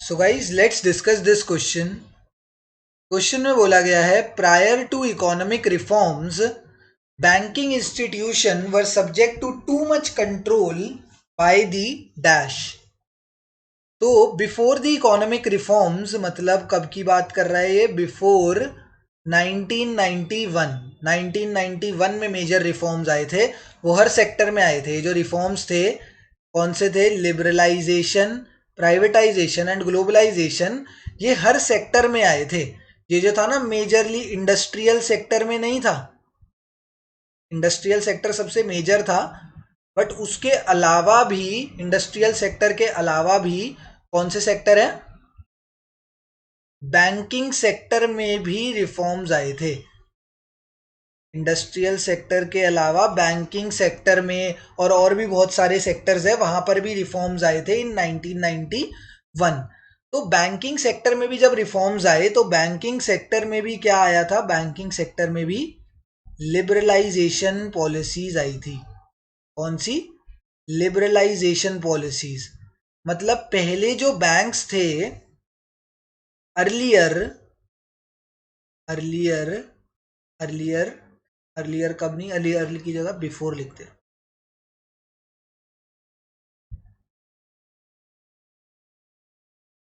So guys let's discuss this question. Question में बोला गया है prior to economic reforms banking institution were subject to much control by the dash. तो before the economic reforms मतलब कब की बात कर रहा है ये? बिफोर 1991। 1991 में मेजर रिफॉर्म्स आए थे, वो हर सेक्टर में आए थे। जो रिफॉर्म्स थे कौन से थे? लिबरलाइजेशन, प्राइवेटाइजेशन एंड ग्लोबलाइजेशन, ये हर सेक्टर में आए थे। ये जो था ना मेजरली इंडस्ट्रियल सेक्टर में नहीं था, इंडस्ट्रियल सेक्टर सबसे मेजर था, बट उसके अलावा भी, इंडस्ट्रियल सेक्टर के अलावा भी कौन से सेक्टर है? बैंकिंग सेक्टर में भी रिफॉर्म्स आए थे। इंडस्ट्रियल सेक्टर के अलावा बैंकिंग सेक्टर में और भी बहुत सारे सेक्टर्स है, वहां पर भी रिफॉर्म्स आए थे इन 1991। तो बैंकिंग सेक्टर में भी जब रिफॉर्म्स आए तो बैंकिंग सेक्टर में भी क्या आया था? बैंकिंग सेक्टर में भी लिबरलाइजेशन पॉलिसीज आई थी। कौन सी? Liberalisation policies. मतलब पहले जो बैंक्स थे, अर्लियर अर्लियर अर्लियर अर्लियर कब नहीं, अर्ली की जगह बिफोर लिखते हैं।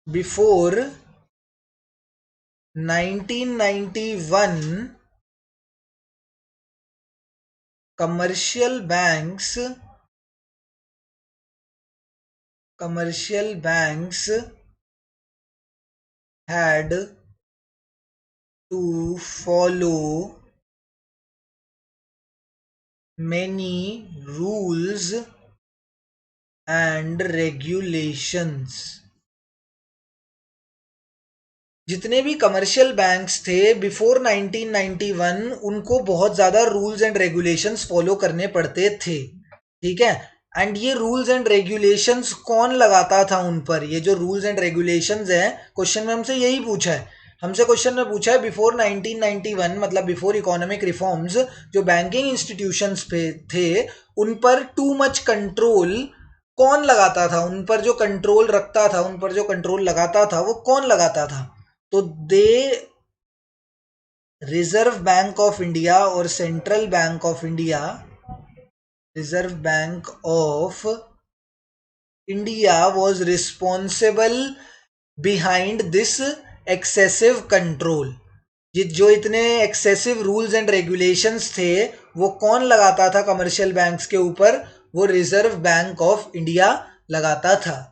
Before 1991 commercial banks had to follow many rules and regulations। जितने भी कमर्शियल बैंक्स थे बिफोर 1991 उनको बहुत ज़्यादा रूल्स एंड रेगुलेशंस फॉलो करने पड़ते थे, ठीक है। एंड ये रूल्स एंड रेगुलेशंस कौन लगाता था उन पर? ये जो रूल्स एंड रेगुलेशंस हैं, क्वेश्चन में हमसे यही पूछा है। हमसे क्वेश्चन में पूछा है बिफोर 1991 मतलब बिफोर इकोनॉमिक रिफॉर्म्स जो बैंकिंग इंस्टीट्यूशंस पे थे उन पर टू मच कंट्रोल कौन लगाता था? उन पर जो कंट्रोल रखता था, उन पर जो कंट्रोल लगाता था, वो कौन लगाता था? तो दे रिजर्व बैंक ऑफ इंडिया और central bank of India, reserve bank of India was responsible behind this excessive control. जो इतने एक्सेसिव रूल्स एंड रेगुलेशंस थे वो कौन लगाता था कमर्शियल बैंक्स के ऊपर? वो रिजर्व बैंक ऑफ इंडिया लगाता था।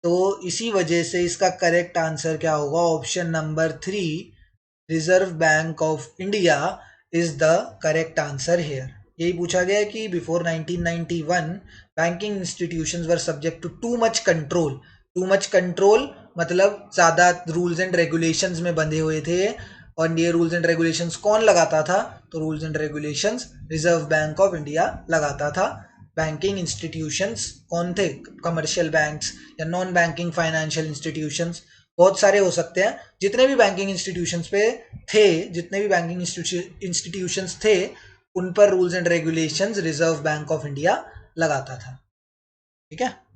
तो इसी वजह से इसका करेक्ट आंसर क्या होगा? Option number 3, reserve bank of India is the correct answer here. यही पूछा गया है कि before 1991 banking institutions were subject to much control. Too much control मतलब ज़्यादा रूल्स एंड रेगुलेशंस में बंधे हुए थे। और ये रूल्स एंड रेगुलेशंस कौन लगाता था? तो rules and regulations reserve bank of India लगाता था। बैंकिंग इंस्टीट्यूशंस कौन थे? कमर्शियल बैंक्स या नॉन बैंकिंग फाइनेंशियल इंस्टीट्यूशंस, बहुत सारे हो सकते हैं। जितने भी बैंकिंग इंस्टीट्यूशंस पे थे, जितने भी बैंकिंग इंस्टीट्यूशंस थे उन पर rules and regulations reserve bank of India लगाता था, ठीक है।